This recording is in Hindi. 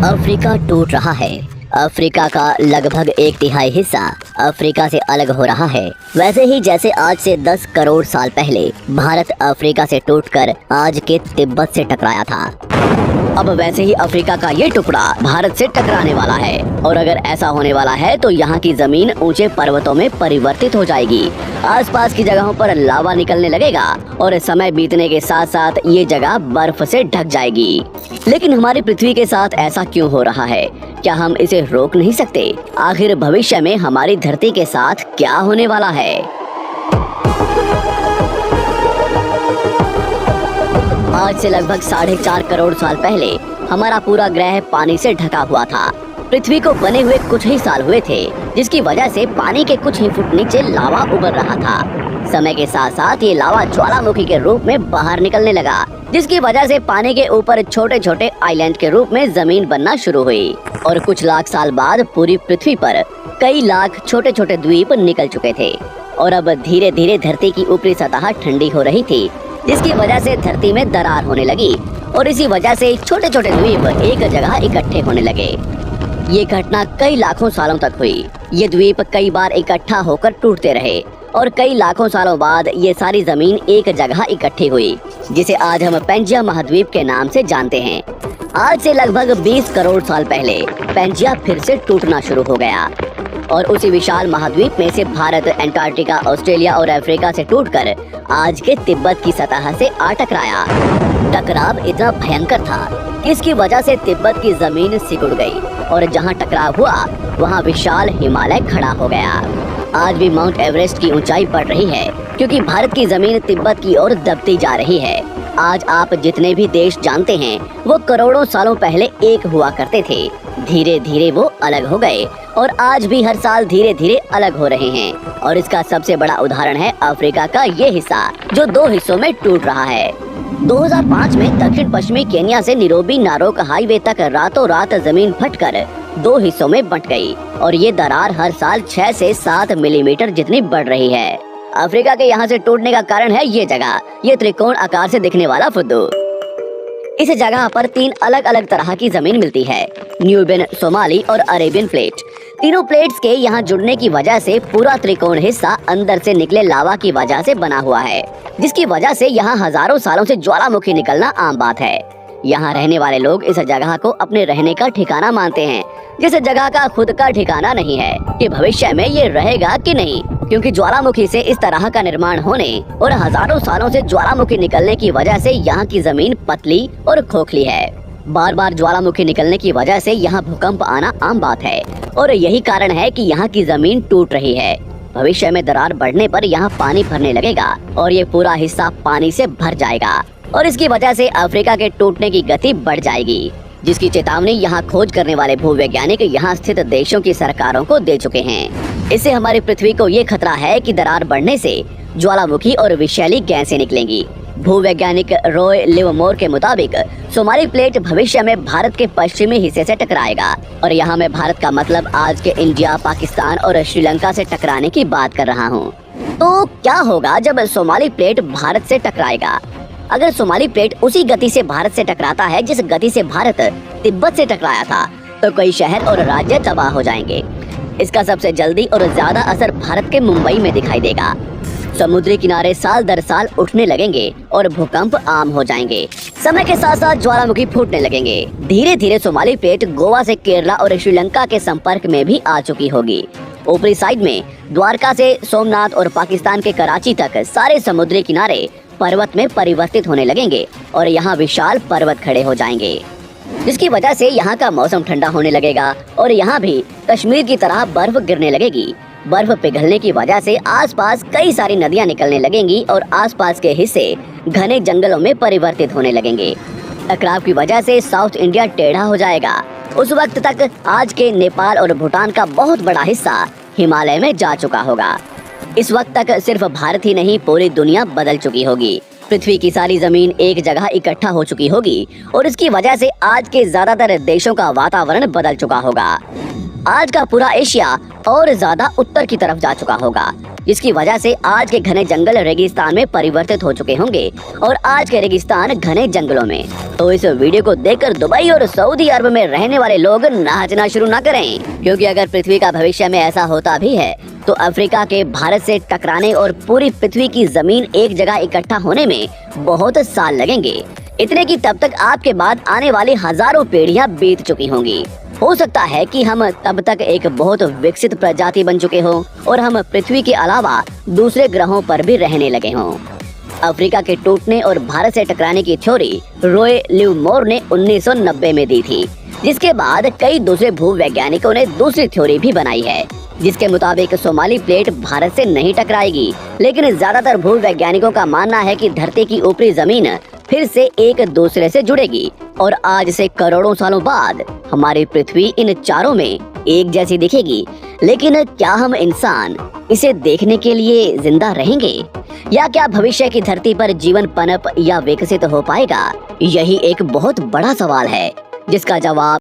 अफ्रीका टूट रहा है। अफ्रीका का लगभग 1/3 हिस्सा अफ्रीका से अलग हो रहा है। वैसे ही जैसे आज से 10 करोड़ साल पहले भारत अफ्रीका से टूटकर आज के तिब्बत से टकराया था, अब वैसे ही अफ्रीका का ये टुकड़ा भारत से टकराने वाला है। और अगर ऐसा होने वाला है तो यहाँ की जमीन ऊंचे पर्वतों में परिवर्तित हो जाएगी। आसपास की जगहों पर लावा निकलने लगेगा और समय बीतने के साथ साथ ये जगह बर्फ से ढक जाएगी। लेकिन हमारी पृथ्वी के साथ ऐसा क्यों हो रहा है? क्या हम इसे रोक नहीं सकते? आखिर भविष्य में हमारी धरती के साथ क्या होने वाला है? आज से लगभग 4.5 करोड़ साल पहले हमारा पूरा ग्रह पानी से ढका हुआ था। पृथ्वी को बने हुए कुछ ही साल हुए थे, जिसकी वजह से पानी के कुछ ही फुट नीचे लावा उबर रहा था। समय के साथ साथ ये लावा ज्वालामुखी के रूप में बाहर निकलने लगा, जिसकी वजह से पानी के ऊपर छोटे छोटे आइलैंड के रूप में जमीन बनना शुरू हुई। और कुछ लाख साल बाद पूरी पृथ्वी पर कई लाख छोटे छोटे द्वीप निकल चुके थे। और अब धीरे धीरे धरती की ऊपरी सतह ठंडी हो रही थी, जिसकी वजह से धरती में दरार होने लगी और इसी वजह से छोटे छोटे द्वीप एक जगह इकट्ठे होने लगे। ये घटना कई लाखों सालों तक हुई। ये द्वीप कई बार इकट्ठा होकर टूटते रहे और कई लाखों सालों बाद ये सारी जमीन एक जगह इकट्ठी हुई, जिसे आज हम पेंजिया महाद्वीप के नाम से जानते हैं। आज से लगभग 20 करोड़ साल पहले पेंजिया फिर से टूटना शुरू हो गया और उसी विशाल महाद्वीप में से भारत, अंटार्कटिका, ऑस्ट्रेलिया और अफ्रीका से टूटकर आज के तिब्बत की सतह से आ टकराया। टकराव इतना भयंकर था कि इसकी वजह से तिब्बत की जमीन सिकुड़ गई और जहां टकराव हुआ वहां विशाल हिमालय खड़ा हो गया। आज भी माउंट एवरेस्ट की ऊंचाई बढ़ रही है, क्योंकि भारत की जमीन तिब्बत की ओर दबती जा रही है। आज आप जितने भी देश जानते हैं वो करोड़ों सालों पहले एक हुआ करते थे। धीरे धीरे वो अलग हो गए और आज भी हर साल धीरे धीरे अलग हो रहे हैं। और इसका सबसे बड़ा उदाहरण है अफ्रीका का ये हिस्सा, जो 2 हिस्सों में टूट रहा है। 2005 में दक्षिण पश्चिमी केन्या से नीरोबी नारोक हाईवे तक रातों रात जमीन फटकर 2 हिस्सों में बंट गई और ये दरार हर साल 6 से 7 मिलीमीटर जितनी बढ़ रही है। अफ्रीका के यहाँ से टूटने का कारण है ये जगह, ये त्रिकोण आकार से दिखने वाला फुद्दू। इस जगह पर 3 अलग अलग तरह की जमीन मिलती है, न्यूबियन, सोमाली और अरेबियन प्लेट। तीनों प्लेट्स के यहाँ जुड़ने की वजह से पूरा त्रिकोण हिस्सा अंदर से निकले लावा की वजह से बना हुआ है, जिसकी वजह से यहाँ हजारों सालों से ज्वालामुखी निकलना आम बात है। यहाँ रहने वाले लोग इस जगह को अपने रहने का ठिकाना मानते हैं, जिस जगह का खुद का ठिकाना नहीं है कि भविष्य में ये रहेगा कि नहीं, क्योंकि ज्वालामुखी से इस तरह का निर्माण होने और हजारों सालों से ज्वालामुखी निकलने की वजह से यहाँ की जमीन पतली और खोखली है। बार बार ज्वालामुखी निकलने की वजह से यहाँ भूकंप आना आम बात है और यही कारण है कि यहाँ की जमीन टूट रही है। भविष्य में दरार बढ़ने पर यहाँ पानी भरने लगेगा और ये पूरा हिस्सा पानी से भर जाएगा और इसकी वजह से अफ्रीका के टूटने की गति बढ़ जाएगी, जिसकी चेतावनी यहाँ खोज करने वाले भूवैज्ञानिक यहाँ स्थित देशों की सरकारों को दे चुके हैं। इससे हमारी पृथ्वी को ये खतरा है कि दरार बढ़ने से ज्वालामुखी और विषैली गैसें निकलेंगी। भूवैज्ञानिक रॉय लिवमोर के मुताबिक सोमाली प्लेट भविष्य में भारत के पश्चिमी हिस्से से टकराएगा और यहाँ मैं भारत का मतलब आज के इंडिया, पाकिस्तान और श्रीलंका से टकराने की बात कर रहा हूँ। तो क्या होगा जब सोमाली प्लेट भारत से टकराएगा? अगर सोमाली प्लेट उसी गति से भारत से टकराता है जिस गति से भारत तिब्बत से टकराया था, तो कई शहर और राज्य तबाह हो जाएंगे। इसका सबसे जल्दी और ज्यादा असर भारत के मुंबई में दिखाई देगा। समुद्री किनारे साल दर साल उठने लगेंगे और भूकंप आम हो जाएंगे। समय के साथ साथ ज्वालामुखी फूटने लगेंगे। धीरे धीरे सोमाली प्लेट गोवा से केरला और श्रीलंका के संपर्क में भी आ चुकी होगी। ऊपरी साइड में द्वारका से सोमनाथ और पाकिस्तान के कराची तक सारे समुद्री किनारे पर्वत में परिवर्तित होने लगेंगे और यहाँ विशाल पर्वत खड़े हो जाएंगे, जिसकी वजह से यहाँ का मौसम ठंडा होने लगेगा और यहाँ भी कश्मीर की तरह बर्फ गिरने लगेगी। बर्फ पिघलने की वजह से आसपास कई सारी नदियाँ निकलने लगेंगी और आसपास के हिस्से घने जंगलों में परिवर्तित होने लगेंगे। टकराव की वजह से साउथ इंडिया टेढ़ा हो जाएगा। उस वक्त तक आज के नेपाल और भूटान का बहुत बड़ा हिस्सा हिमालय में जा चुका होगा। इस वक्त तक सिर्फ भारत ही नहीं, पूरी दुनिया बदल चुकी होगी। पृथ्वी की सारी जमीन एक जगह इकट्ठा हो चुकी होगी और इसकी वजह से आज के ज्यादातर देशों का वातावरण बदल चुका होगा। आज का पूरा एशिया और ज्यादा उत्तर की तरफ जा चुका होगा, जिसकी वजह से आज के घने जंगल रेगिस्तान में परिवर्तित हो चुके होंगे और आज के रेगिस्तान घने जंगलों में। तो इस वीडियो को देखकर दुबई और सऊदी अरब में रहने वाले लोग नाचना शुरू ना करें, क्योंकि अगर पृथ्वी का भविष्य में ऐसा होता भी है तो अफ्रीका के भारत से टकराने और पूरी पृथ्वी की जमीन एक जगह इकट्ठा होने में बहुत साल लगेंगे। इतने की तब तक आपके बाद आने वाली हजारों पीढ़ियां बीत चुकी होंगी। हो सकता है कि हम तब तक एक बहुत विकसित प्रजाति बन चुके हों और हम पृथ्वी के अलावा दूसरे ग्रहों पर भी रहने लगे हों। अफ्रीका के टूटने और भारत से टकराने की थ्योरी रॉय लिवमोर ने 1990 में दी थी, जिसके बाद कई दूसरे भूवैज्ञानिकों ने दूसरी थ्योरी भी बनाई है, जिसके मुताबिक सोमाली प्लेट भारत से नहीं टकराएगी। लेकिन ज्यादातर भूवैज्ञानिकों का मानना है कि धरती की ऊपरी जमीन फिर से एक दूसरे से जुड़ेगी और आज से करोड़ों सालों बाद हमारी पृथ्वी इन चारों में एक जैसी दिखेगी। लेकिन क्या हम इंसान इसे देखने के लिए जिंदा रहेंगे, या क्या भविष्य की धरती पर जीवन पनप या विकसित हो पाएगा? यही एक बहुत बड़ा सवाल है जिसका जवाब